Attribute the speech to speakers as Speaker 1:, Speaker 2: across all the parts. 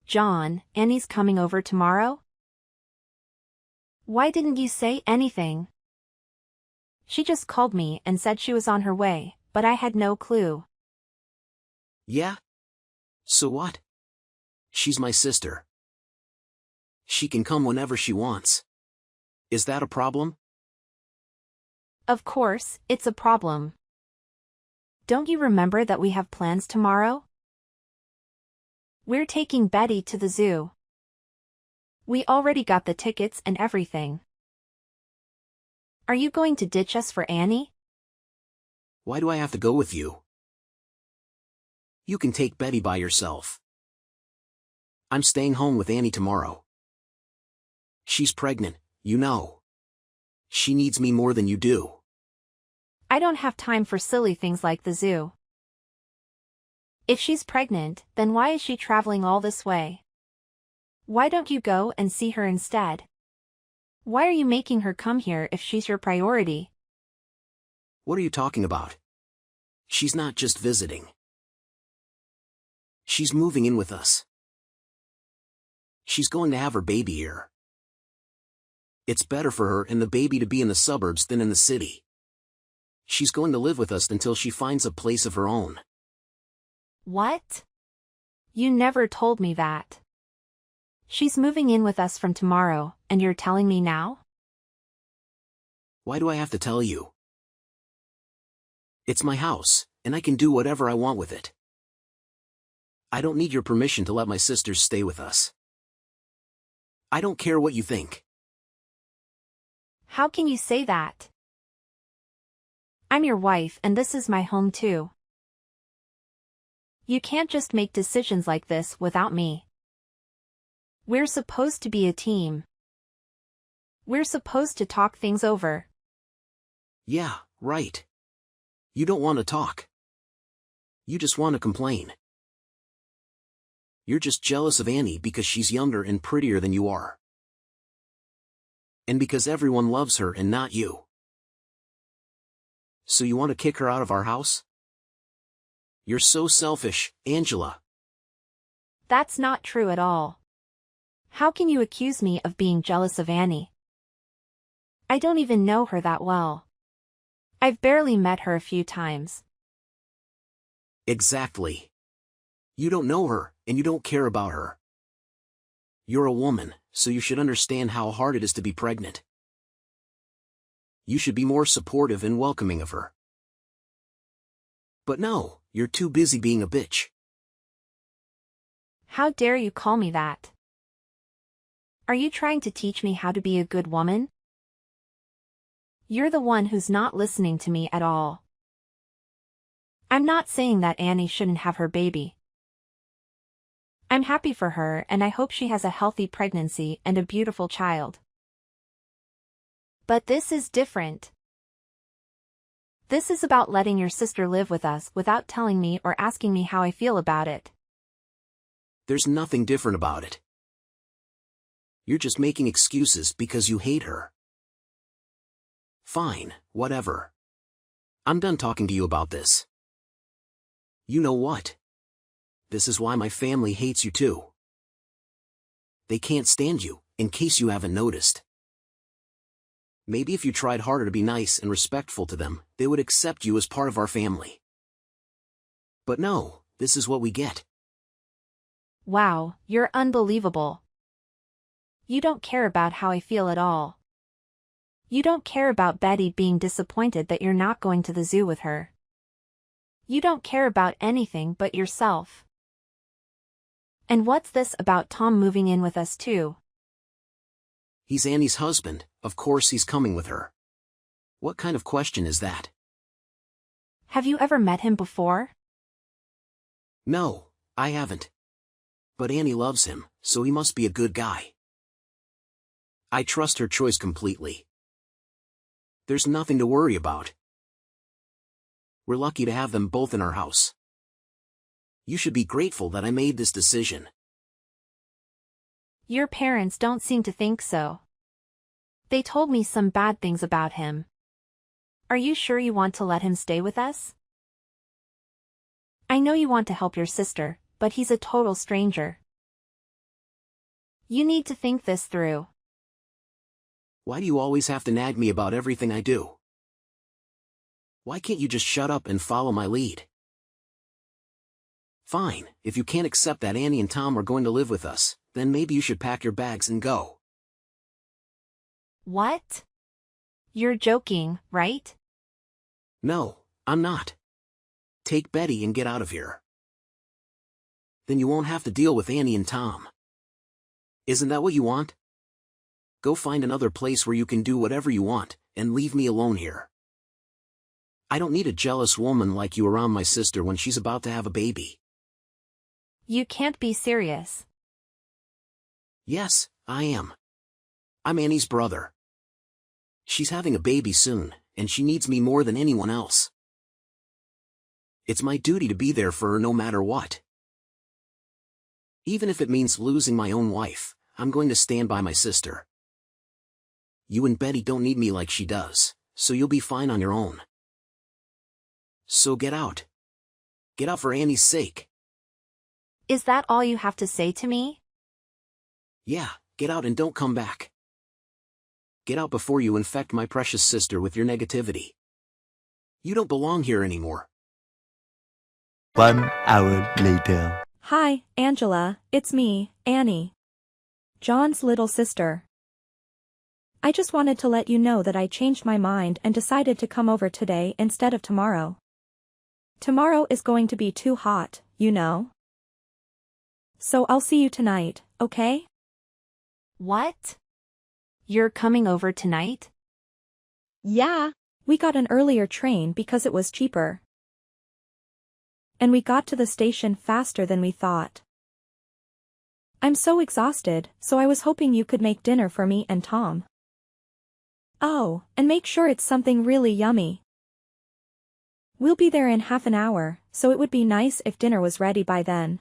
Speaker 1: John, Annie's coming over tomorrow? Why didn't you say anything? She just called me and said she was on her way, but I had no clue.
Speaker 2: Yeah? So what? She's my sister. She can come whenever she wants. Is that a problem?
Speaker 1: Of course, it's a problem. Don't you remember that we have plans tomorrow? We're taking Betty to the zoo. We already got the tickets and everything. Are you going to ditch us for Annie?
Speaker 2: Why do I have to go with you? You can take Betty by yourself. I'm staying home with Annie tomorrow. She's pregnant, you know. She needs me more than you do.
Speaker 1: I don't have time for silly things like the zoo. If she's pregnant, then why is she traveling all this way? Why don't you go and see her instead? Why are you making her come here if she's your priority?
Speaker 2: What are you talking about? She's not just visiting. She's moving in with us. She's going to have her baby here. It's better for her and the baby to be in the suburbs than in the city. She's going to live with us until she finds a place of her own.
Speaker 1: What? You never told me that. She's moving in with us from tomorrow, and you're telling me now?
Speaker 2: Why do I have to tell you? It's my house, and I can do whatever I want with it. I don't need your permission to let my sisters stay with us. I don't care what you think.
Speaker 1: How can you say that? I'm your wife and this is my home too. You can't just make decisions like this without me. We're supposed to be a team. We're supposed to talk things over.
Speaker 2: Yeah, right. You don't want to talk. You just want to complain. You're just jealous of Annie because she's younger and prettier than you are. And because everyone loves her and not you. So you want to kick her out of our house? You're so selfish, Angela.
Speaker 1: That's not true at all. How can you accuse me of being jealous of Annie? I don't even know her that well. I've barely met her a few times.
Speaker 2: Exactly. You don't know her, and you don't care about her. You're a woman, so you should understand how hard it is to be pregnant. You should be more supportive and welcoming of her. But no, you're too busy being a bitch.
Speaker 1: How dare you call me that? Are you trying to teach me how to be a good woman? You're the one who's not listening to me at all. I'm not saying that Annie shouldn't have her baby. I'm happy for her and I hope she has a healthy pregnancy and a beautiful child. But this is different. This is about letting your sister live with us without telling me or asking me how I feel about it.
Speaker 2: There's nothing different about it. You're just making excuses because you hate her. Fine, whatever. I'm done talking to you about this. You know what? This is why my family hates you too. They can't stand you, in case you haven't noticed. Maybe if you tried harder to be nice and respectful to them, they would accept you as part of our family. But no, this is what we get.
Speaker 1: Wow, you're unbelievable. You don't care about how I feel at all. You don't care about Betty being disappointed that you're not going to the zoo with her. You don't care about anything but yourself. And what's this about Tom moving in with us too?
Speaker 2: He's Annie's husband, of course he's coming with her. What kind of question is that?
Speaker 1: Have you ever met him before?
Speaker 2: No, I haven't. But Annie loves him, so he must be a good guy. I trust her choice completely. There's nothing to worry about. We're lucky to have them both in our house. You should be grateful that I made this decision.
Speaker 1: Your parents don't seem to think so. They told me some bad things about him. Are you sure you want to let him stay with us? I know you want to help your sister, but he's a total stranger. You need to think this through.
Speaker 2: Why do you always have to nag me about everything I do? Why can't you just shut up and follow my lead? Fine, if you can't accept that Annie and Tom are going to live with us, then maybe you should pack your bags and go.
Speaker 1: What? You're joking, right?
Speaker 2: No, I'm not. Take Betty and get out of here. Then you won't have to deal with Annie and Tom. Isn't that what you want? Go find another place where you can do whatever you want, and leave me alone here. I don't need a jealous woman like you around my sister when she's about to have a baby.
Speaker 1: You can't be serious.
Speaker 2: Yes, I am. I'm Annie's brother. She's having a baby soon, and she needs me more than anyone else. It's my duty to be there for her no matter what. Even if it means losing my own wife, I'm going to stand by my sister. You and Betty don't need me like she does, so you'll be fine on your own. So get out. Get out for Annie's sake.
Speaker 1: Is that all you have to say to me?
Speaker 2: Yeah, get out and don't come back. Get out before you infect my precious sister with your negativity. You don't belong here anymore.
Speaker 3: 1 hour later.
Speaker 4: Hi, Angela, it's me, Annie. John's little sister. I just wanted to let you know that I changed my mind and decided to come over today instead of tomorrow. Tomorrow is going to be too hot, you know. So I'll see you tonight, okay?
Speaker 1: What? You're coming over tonight?
Speaker 4: Yeah. We got an earlier train because it was cheaper. And we got to the station faster than we thought. I'm so exhausted, so I was hoping you could make dinner for me and Tom. Oh, and make sure it's something really yummy. We'll be there in half an hour, so it would be nice if dinner was ready by then.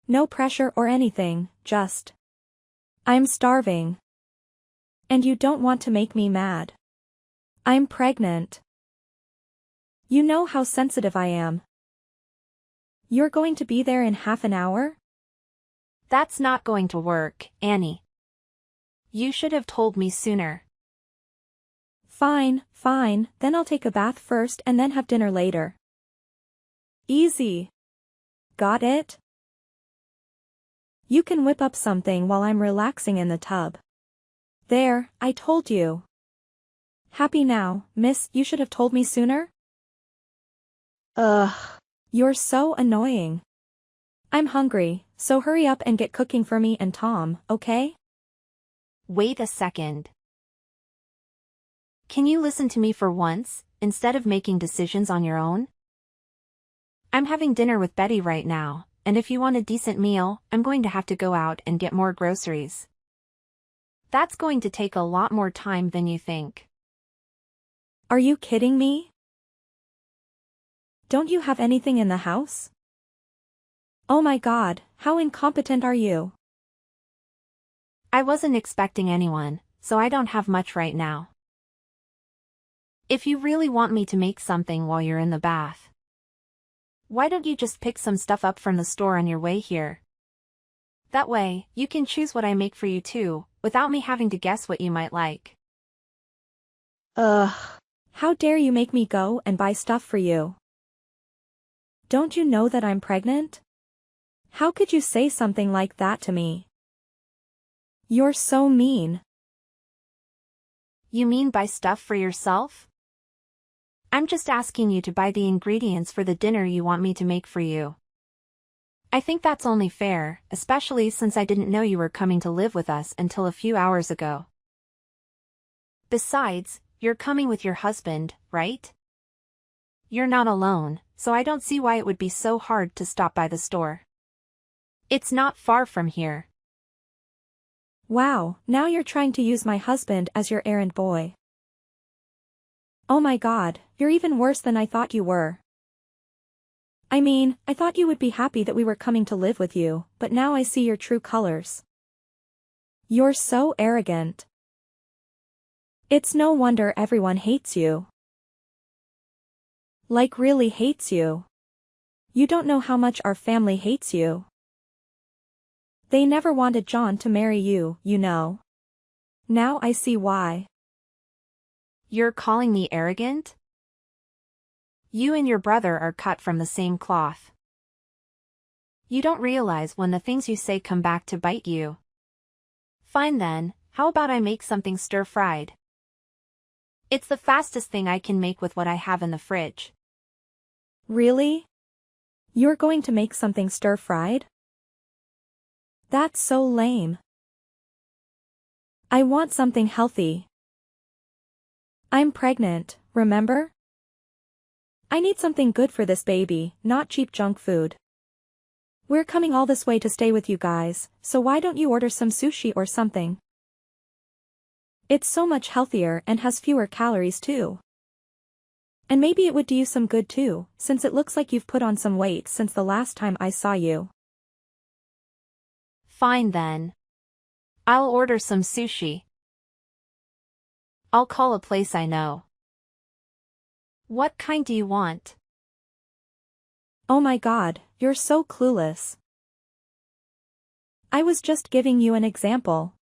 Speaker 4: No pressure or anything, just. I'm starving. And you don't want to make me mad. I'm pregnant. You know how sensitive I am. You're going to be there in half an hour?
Speaker 1: That's not going to work, Annie. You should have told me sooner.
Speaker 4: Fine, fine, then I'll take a bath first and then have dinner later. Easy. Got it? You can whip up something while I'm relaxing in the tub. There, I told you. Happy now, miss, you should have told me sooner? Ugh. You're so annoying. I'm hungry, so hurry up and get cooking for me and Tom, okay?
Speaker 1: Wait a second. Can you listen to me for once, instead of making decisions on your own? I'm having dinner with Betty right now, and if you want a decent meal, I'm going to have to go out and get more groceries. That's going to take a lot more time than you think.
Speaker 4: Are you kidding me? Don't you have anything in the house? Oh my God, how incompetent are you?
Speaker 1: I wasn't expecting anyone, so I don't have much right now. If you really want me to make something while you're in the bath, why don't you just pick some stuff up from the store on your way here? That way, you can choose what I make for you too, without me having to guess what you might like.
Speaker 4: Ugh. How dare you make me go and buy stuff for you? Don't you know that I'm pregnant? How could you say something like that to me? You're so mean.
Speaker 1: You mean buy stuff for yourself? I'm just asking you to buy the ingredients for the dinner you want me to make for you. I think that's only fair, especially since I didn't know you were coming to live with us until a few hours ago. Besides, you're coming with your husband, right? You're not alone, so I don't see why it would be so hard to stop by the store. It's not far from here.
Speaker 4: Wow, now you're trying to use my husband as your errand boy. Oh my God, you're even worse than I thought you were. I mean, I thought you would be happy that we were coming to live with you, but now I see your true colors. You're so arrogant. It's no wonder everyone hates you. Like really hates you. You don't know how much our family hates you. They never wanted John to marry you, you know. Now I see why.
Speaker 1: You're calling me arrogant? You and your brother are cut from the same cloth. You don't realize when the things you say come back to bite you. Fine then, how about I make something stir-fried? It's the fastest thing I can make with what I have in the fridge.
Speaker 4: Really? You're going to make something stir-fried? That's so lame. I want something healthy. I'm pregnant, remember? I need something good for this baby, not cheap junk food. We're coming all this way to stay with you guys, so why don't you order some sushi or something? It's so much healthier and has fewer calories too. And maybe it would do you some good too, since it looks like you've put on some weight since the last time I saw you.
Speaker 1: Fine then. I'll order some sushi. I'll call a place I know. What kind do you want?
Speaker 4: Oh my god, you're so clueless. I was just giving you an example.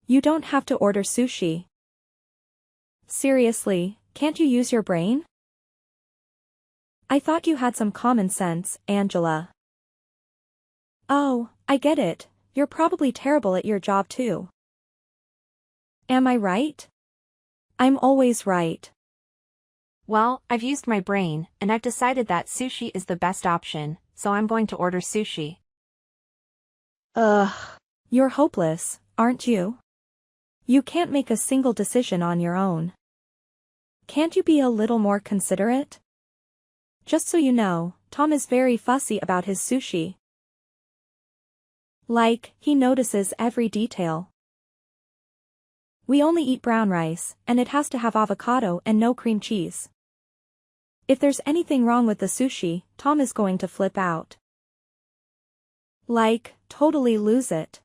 Speaker 4: You don't have to order sushi. Seriously, can't you use your brain? I thought you had some common sense, Angela. Oh, I get it, you're probably terrible at your job too. Am I right? I'm always right.
Speaker 1: Well, I've used my brain, and I've decided that sushi is the best option, so I'm going to order sushi.
Speaker 4: Ugh. You're hopeless, aren't you? You can't make a single decision on your own. Can't you be a little more considerate? Just so you know, Tom is very fussy about his sushi. Like, he notices every detail. We only eat brown rice, and it has to have avocado and no cream cheese. If there's anything wrong with the sushi, Tom is going to flip out. Like, totally lose it.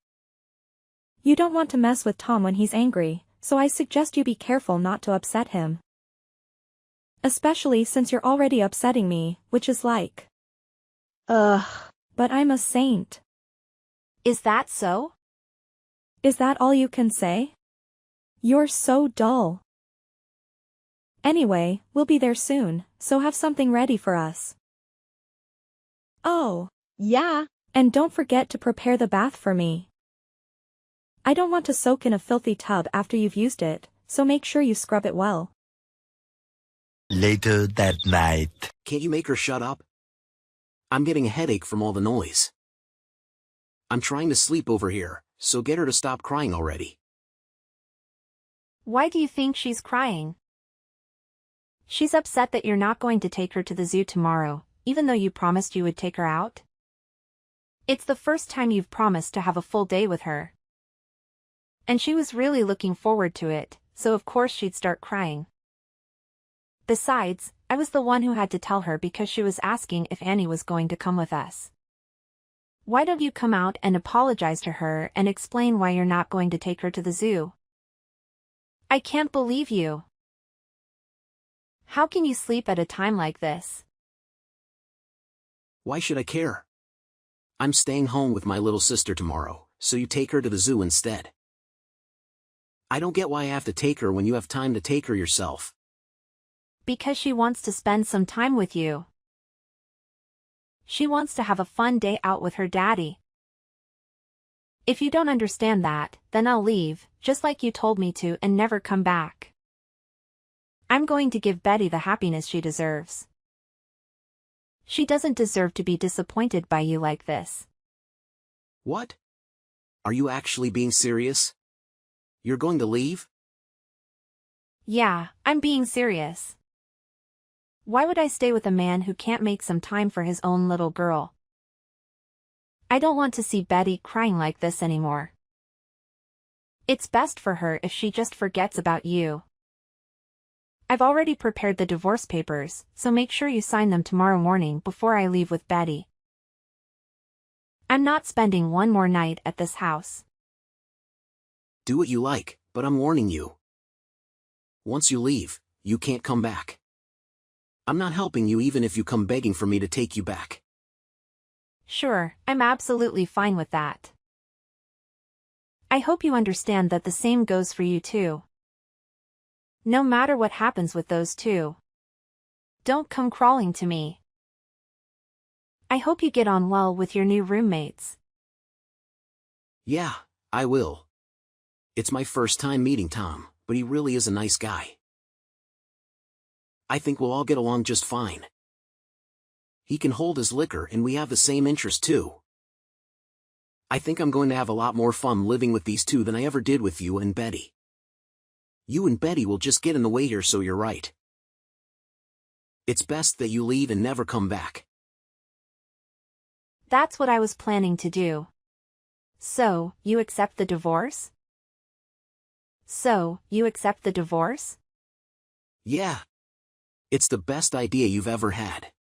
Speaker 4: You don't want to mess with Tom when he's angry, so I suggest you be careful not to upset him. Especially since you're already upsetting me, which is like. Ugh. But I'm a saint.
Speaker 1: Is that so?
Speaker 4: Is that all you can say? You're so dull. Anyway, we'll be there soon, so have something ready for us. Oh, yeah, and don't forget to prepare the bath for me. I don't want to soak in a filthy tub after you've used it, so make sure you scrub it well.
Speaker 3: Later that night.
Speaker 2: Can't you make her shut up? I'm getting a headache from all the noise. I'm trying to sleep over here, so get her to stop crying already.
Speaker 1: Why do you think she's crying? She's upset that you're not going to take her to the zoo tomorrow, even though you promised you would take her out. It's the first time you've promised to have a full day with her. And she was really looking forward to it, so of course she'd start crying. Besides, I was the one who had to tell her because she was asking if Annie was going to come with us. Why don't you come out and apologize to her and explain why you're not going to take her to the zoo? I can't believe you. How can you sleep at a time like this?
Speaker 2: Why should I care? I'm staying home with my little sister tomorrow, so you take her to the zoo instead. I don't get why I have to take her when you have time to take her yourself.
Speaker 1: Because she wants to spend some time with you. She wants to have a fun day out with her daddy. If you don't understand that, then I'll leave, just like you told me to, and never come back. I'm going to give Betty the happiness she deserves. She doesn't deserve to be disappointed by you like this.
Speaker 2: What? Are you actually being serious? You're going to leave?
Speaker 1: Yeah, I'm being serious. Why would I stay with a man who can't make some time for his own little girl? I don't want to see Betty crying like this anymore. It's best for her if she just forgets about you. I've already prepared the divorce papers, so make sure you sign them tomorrow morning before I leave with Betty. I'm not spending one more night at this house.
Speaker 2: Do what you like, but I'm warning you. Once you leave, you can't come back. I'm not helping you even if you come begging for me to take you back.
Speaker 1: Sure, I'm absolutely fine with that. I hope you understand that the same goes for you too. No matter what happens with those two, don't come crawling to me. I hope you get on well with your new roommates.
Speaker 2: Yeah, I will. It's my first time meeting Tom, but he really is a nice guy. I think we'll all get along just fine. He can hold his liquor and we have the same interest too. I think I'm going to have a lot more fun living with these two than I ever did with you and Betty. You and Betty will just get in the way here, so you're right. It's best that you leave and never come back.
Speaker 1: That's what I was planning to do. So, you accept the divorce?
Speaker 2: Yeah. It's the best idea you've ever had.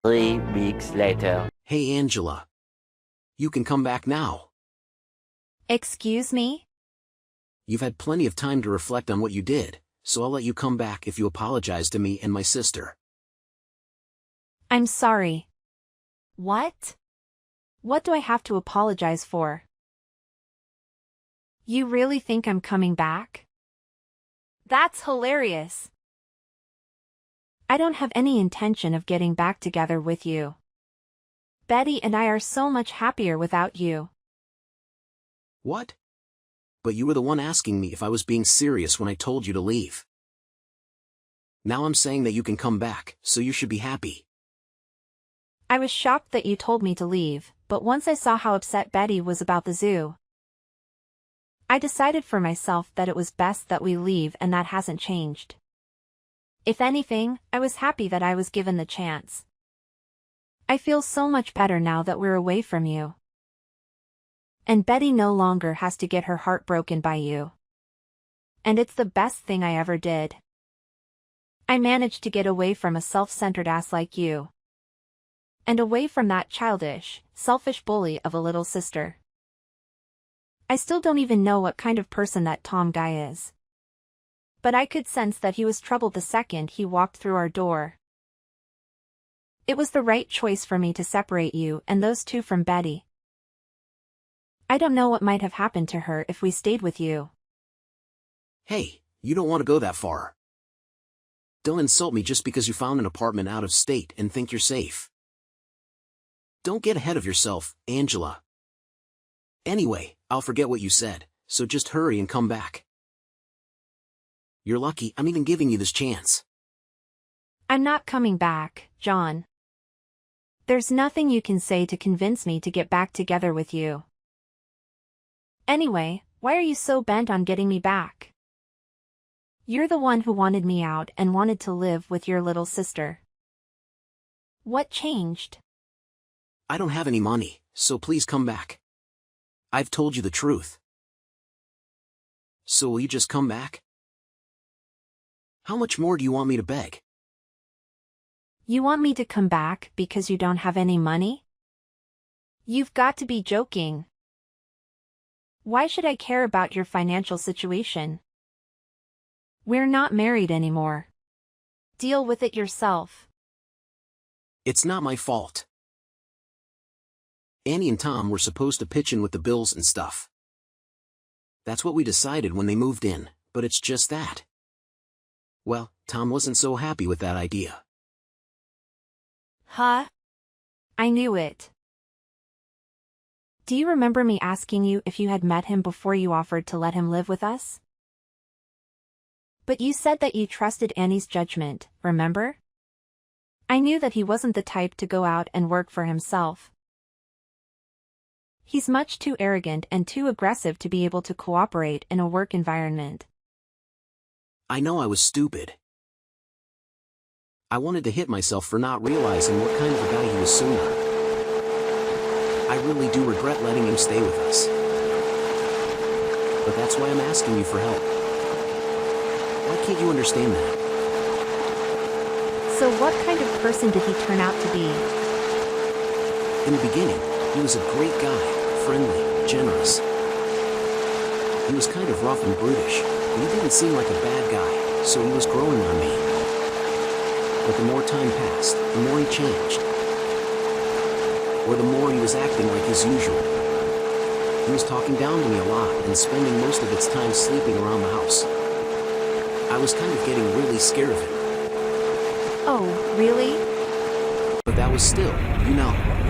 Speaker 3: 3 weeks later.
Speaker 2: Hey Angela. You can come back now.
Speaker 1: Excuse me?
Speaker 2: You've had plenty of time to reflect on what you did, so I'll let you come back if you apologize to me and my sister.
Speaker 1: I'm sorry. What? What do I have to apologize for? You really think I'm coming back? That's hilarious. I don't have any intention of getting back together with you. Betty and I are so much happier without you.
Speaker 2: What? But you were the one asking me if I was being serious when I told you to leave. Now I'm saying that you can come back, so you should be happy.
Speaker 1: I was shocked that you told me to leave, but once I saw how upset Betty was about the zoo, I decided for myself that it was best that we leave, and that hasn't changed. If anything, I was happy that I was given the chance. I feel so much better now that we're away from you. And Betty no longer has to get her heart broken by you. And it's the best thing I ever did. I managed to get away from a self-centered ass like you. And away from that childish, selfish bully of a little sister. I still don't even know what kind of person that Tom guy is. But I could sense that he was troubled the second he walked through our door. It was the right choice for me to separate you and those two from Betty. I don't know what might have happened to her if we stayed with you.
Speaker 2: Hey, you don't want to go that far. Don't insult me just because you found an apartment out of state and think you're safe. Don't get ahead of yourself, Angela. Anyway, I'll forget what you said, so just hurry and come back. You're lucky I'm even giving you this chance.
Speaker 1: I'm not coming back, John. There's nothing you can say to convince me to get back together with you. Anyway, why are you so bent on getting me back? You're the one who wanted me out and wanted to live with your little sister. What changed?
Speaker 2: I don't have any money, so please come back. I've told you the truth. So will you just come back? How much more do you want me to beg?
Speaker 1: You want me to come back because you don't have any money? You've got to be joking. Why should I care about your financial situation? We're not married anymore. Deal with it yourself.
Speaker 2: It's not my fault. Annie and Tom were supposed to pitch in with the bills and stuff. That's what we decided when they moved in, but it's just that. Well, Tom wasn't so happy with that idea.
Speaker 1: Huh? I knew it. Do you remember me asking you if you had met him before you offered to let him live with us? But you said that you trusted Annie's judgment, remember? I knew that he wasn't the type to go out and work for himself. He's much too arrogant and too aggressive to be able to cooperate in a work environment.
Speaker 2: I know I was stupid. I wanted to hit myself for not realizing what kind of a guy he was sooner. I really do regret letting him stay with us. But that's why I'm asking you for help. Why can't you understand that?
Speaker 1: So what kind of person did he turn out to be?
Speaker 2: In the beginning, he was a great guy, friendly, generous. He was kind of rough and brutish, but he didn't seem like a bad guy, so he was growing on me. But the more time passed, the more he changed. or the more he was acting like his usual. He was talking down to me a lot and spending most of its time sleeping around the house. I was kind of getting really scared of him.
Speaker 1: Oh, really?
Speaker 2: But that was still,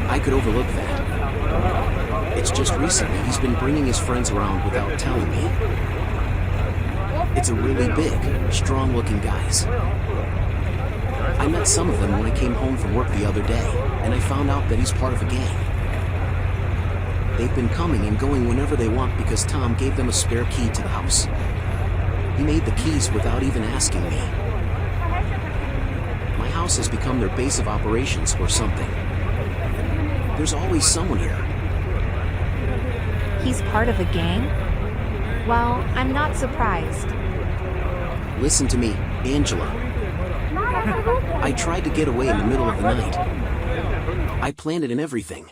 Speaker 2: I could overlook that. It's just recently he's been bringing his friends around without telling me. It's a really big, strong-looking guys. I met some of them when I came home from work the other day, and I found out that he's part of a gang. They've been coming and going whenever they want because Tom gave them a spare key to the house. He made the keys without even asking me. My house has become their base of operations or something. There's always someone here.
Speaker 1: He's part of a gang? Well, I'm not surprised.
Speaker 2: Listen to me, Angela. I tried to get away in the middle of the night. I planned it and everything.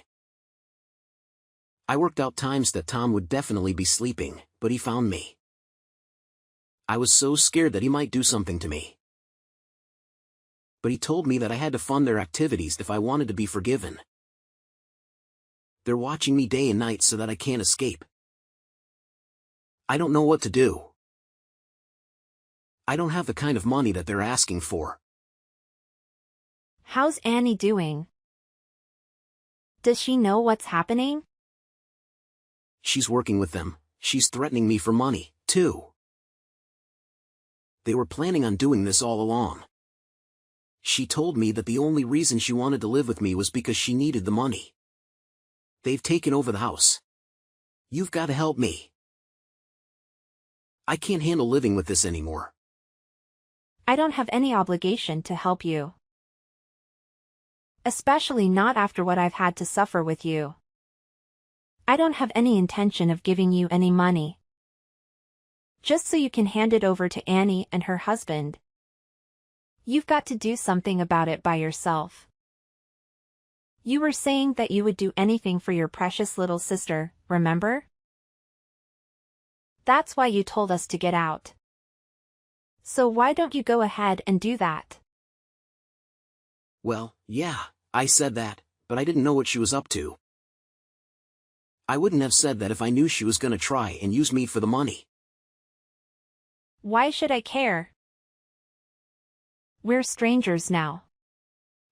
Speaker 2: I worked out times that Tom would definitely be sleeping, but he found me. I was so scared that he might do something to me. But he told me that I had to fund their activities if I wanted to be forgiven. They're watching me day and night so that I can't escape. I don't know what to do. I don't have the kind of money that they're asking for.
Speaker 1: How's Annie doing? Does she know what's happening?
Speaker 2: She's working with them. She's threatening me for money, too. They were planning on doing this all along. She told me that the only reason she wanted to live with me was because she needed the money. They've taken over the house. You've got to help me. I can't handle living with this anymore.
Speaker 1: I don't have any obligation to help you. Especially not after what I've had to suffer with you. I don't have any intention of giving you any money. Just so you can hand it over to Annie and her husband. You've got to do something about it by yourself. You were saying that you would do anything for your precious little sister, remember? That's why you told us to get out. So why don't you go ahead and do that?
Speaker 2: Well, yeah, I said that, but I didn't know what she was up to. I wouldn't have said that if I knew she was gonna try and use me for the money.
Speaker 1: Why should I care? We're strangers now.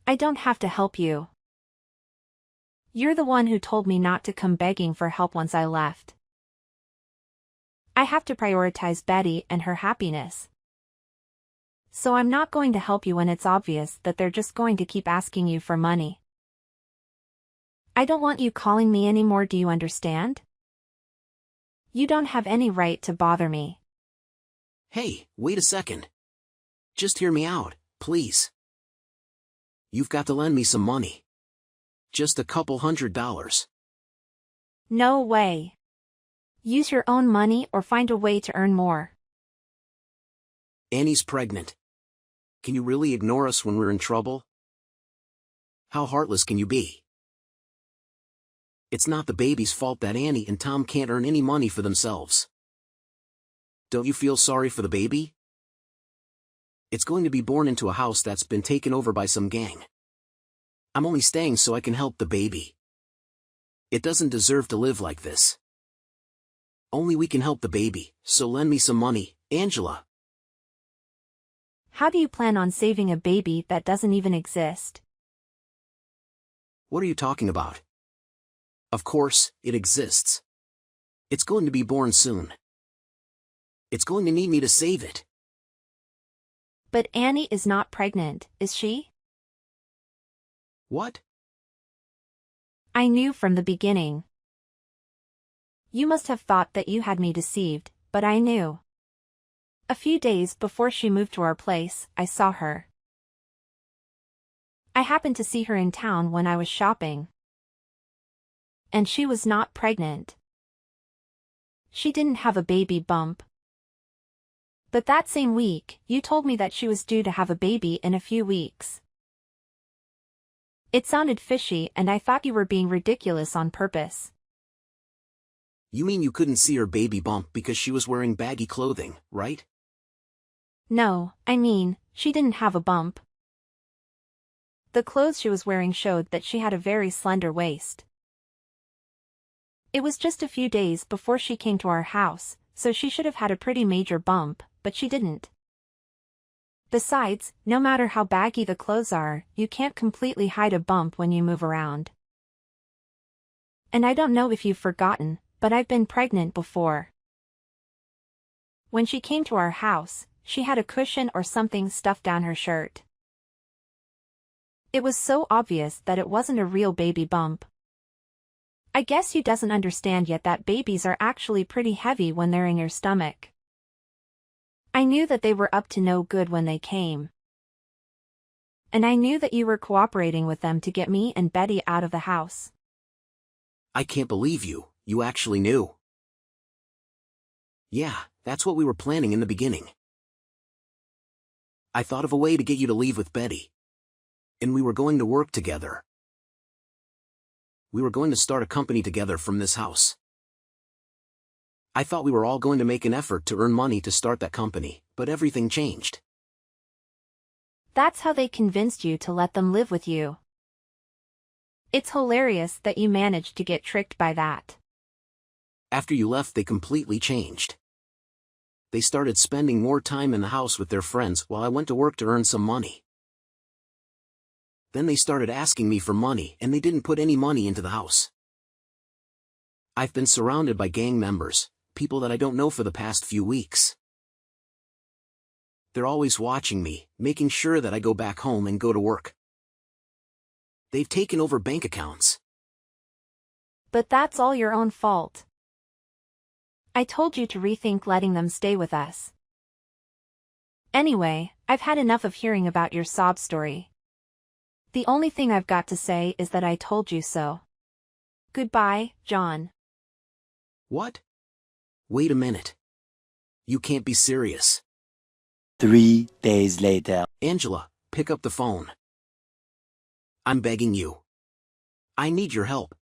Speaker 1: I don't have to help you. You're the one who told me not to come begging for help once I left. I have to prioritize Betty and her happiness. So I'm not going to help you when it's obvious that they're just going to keep asking you for money. I don't want you calling me anymore, do you understand? You don't have any right to bother me.
Speaker 2: Hey, wait a second. Just hear me out, please. You've got to lend me some money. Just a couple $100.
Speaker 1: No way. Use your own money or find a way to earn more.
Speaker 2: Annie's pregnant. Can you really ignore us when we're in trouble? How heartless can you be? It's not the baby's fault that Annie and Tom can't earn any money for themselves. Don't you feel sorry for the baby? It's going to be born into a house that's been taken over by some gang. I'm only staying so I can help the baby. It doesn't deserve to live like this. Only we can help the baby, so lend me some money, Angela.
Speaker 1: How do you plan on saving a baby that doesn't even exist?
Speaker 2: What are you talking about? Of course, it exists. It's going to be born soon. It's going to need me to save it.
Speaker 1: But Annie is not pregnant, is she?
Speaker 2: What?
Speaker 1: I knew from the beginning. You must have thought that you had me deceived, but I knew. A few days before she moved to our place, I saw her. I happened to see her in town when I was shopping. And she was not pregnant. She didn't have a baby bump. But that same week, you told me that she was due to have a baby in a few weeks. It sounded fishy and I thought you were being ridiculous on purpose.
Speaker 2: You mean you couldn't see her baby bump because she was wearing baggy clothing, right?
Speaker 1: No, I mean, she didn't have a bump. The clothes she was wearing showed that she had a very slender waist. It was just a few days before she came to our house, so she should have had a pretty major bump, but she didn't. Besides, no matter how baggy the clothes are, you can't completely hide a bump when you move around. And I don't know if you've forgotten, but I've been pregnant before. When she came to our house, she had a cushion or something stuffed down her shirt. It was so obvious that it wasn't a real baby bump. I guess you doesn't understand yet that babies are actually pretty heavy when they're in your stomach. I knew that they were up to no good when they came. And I knew that you were cooperating with them to get me and Betty out of the house.
Speaker 2: I can't believe you actually knew. Yeah, that's what we were planning in the beginning. I thought of a way to get you to leave with Betty. And we were going to work together. We were going to start a company together from this house. I thought we were all going to make an effort to earn money to start that company, but everything changed.
Speaker 1: That's how they convinced you to let them live with you. It's hilarious that you managed to get tricked by that.
Speaker 2: After you left, they completely changed. They started spending more time in the house with their friends while I went to work to earn some money. Then they started asking me for money and they didn't put any money into the house. I've been surrounded by gang members, people that I don't know for the past few weeks. They're always watching me, making sure that I go back home and go to work. They've taken over bank accounts.
Speaker 1: But that's all your own fault. I told you to rethink letting them stay with us. Anyway, I've had enough of hearing about your sob story. The only thing I've got to say is that I told you so. Goodbye, John.
Speaker 2: What? Wait a minute. You can't be serious.
Speaker 3: 3 days later.
Speaker 2: Angela, pick up the phone. I'm begging you. I need your help.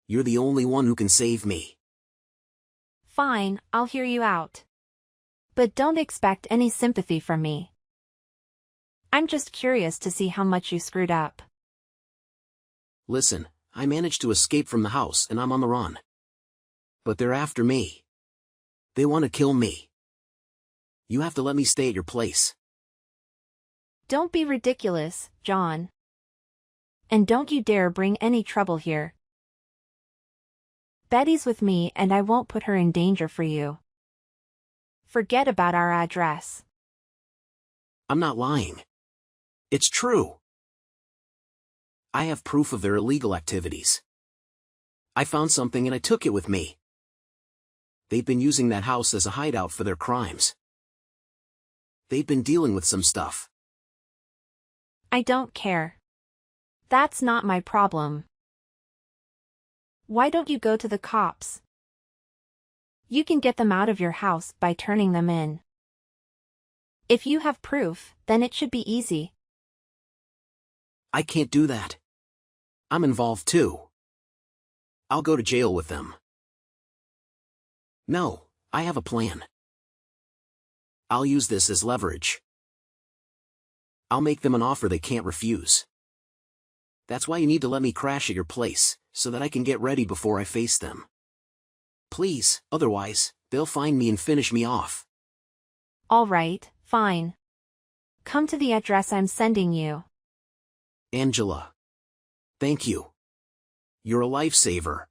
Speaker 2: You're the only one who can save me.
Speaker 1: Fine, I'll hear you out. But don't expect any sympathy from me. I'm just curious to see how much you screwed up.
Speaker 2: Listen, I managed to escape from the house and I'm on the run. But they're after me. They want to kill me. You have to let me stay at your place.
Speaker 1: Don't be ridiculous, John. And don't you dare bring any trouble here. Betty's with me and I won't put her in danger for you. Forget about our address.
Speaker 2: I'm not lying. It's true. I have proof of their illegal activities. I found something and I took it with me. They've been using that house as a hideout for their crimes. They've been dealing with some stuff.
Speaker 1: I don't care. That's not my problem. Why don't you go to the cops? You can get them out of your house by turning them in. If you have proof, then it should be easy.
Speaker 2: I can't do that. I'm involved too. I'll go to jail with them. No, I have a plan. I'll use this as leverage. I'll make them an offer they can't refuse. That's why you need to let me crash at your place, so that I can get ready before I face them. Please, otherwise, they'll find me and finish me off.
Speaker 1: All right, fine. Come to the address I'm sending you.
Speaker 2: Angela. Thank you. You're a lifesaver.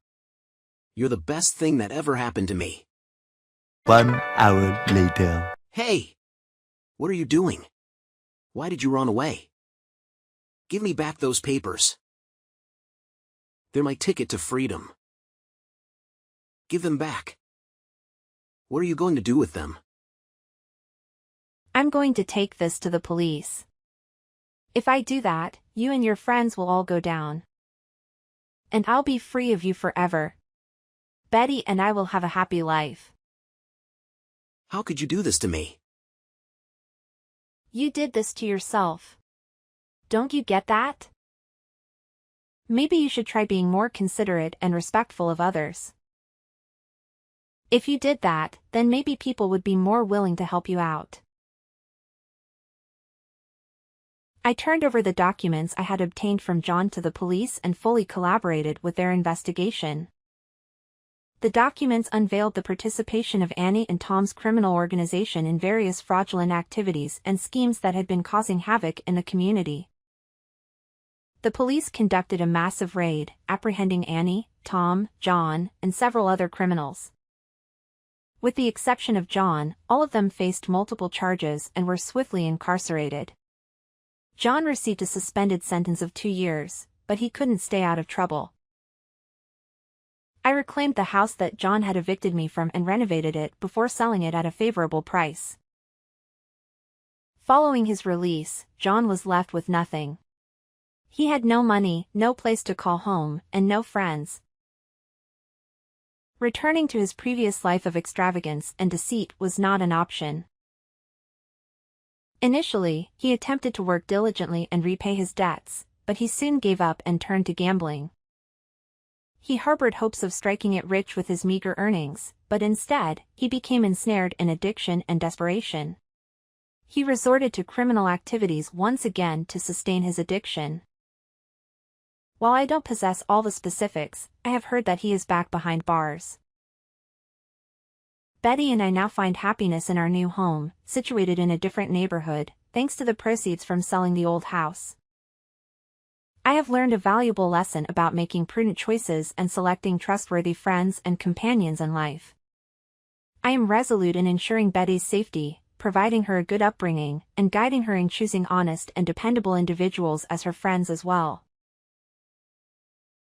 Speaker 2: You're the best thing that ever happened to me.
Speaker 3: 1 hour later.
Speaker 2: Hey! What are you doing? Why did you run away? Give me back those papers. They're my ticket to freedom. Give them back. What are you going to do with them?
Speaker 1: I'm going to take this to the police. If I do that, you and your friends will all go down. And I'll be free of you forever. Betty and I will have a happy life.
Speaker 2: How could you do this to me?
Speaker 1: You did this to yourself. Don't you get that? Maybe you should try being more considerate and respectful of others. If you did that, then maybe people would be more willing to help you out. I turned over the documents I had obtained from John to the police and fully collaborated with their investigation. The documents unveiled the participation of Annie and Tom's criminal organization in various fraudulent activities and schemes that had been causing havoc in the community. The police conducted a massive raid, apprehending Annie, Tom, John, and several other criminals. With the exception of John, all of them faced multiple charges and were swiftly incarcerated. John received a suspended sentence of 2 years, but he couldn't stay out of trouble. I reclaimed the house that John had evicted me from and renovated it before selling it at a favorable price. Following his release, John was left with nothing. He had no money, no place to call home, and no friends. Returning to his previous life of extravagance and deceit was not an option. Initially, he attempted to work diligently and repay his debts, but he soon gave up and turned to gambling. He harbored hopes of striking it rich with his meager earnings, but instead, he became ensnared in addiction and desperation. He resorted to criminal activities once again to sustain his addiction. While I don't possess all the specifics, I have heard that he is back behind bars. Betty and I now find happiness in our new home, situated in a different neighborhood, thanks to the proceeds from selling the old house. I have learned a valuable lesson about making prudent choices and selecting trustworthy friends and companions in life. I am resolute in ensuring Betty's safety, providing her a good upbringing, and guiding her in choosing honest and dependable individuals as her friends as well.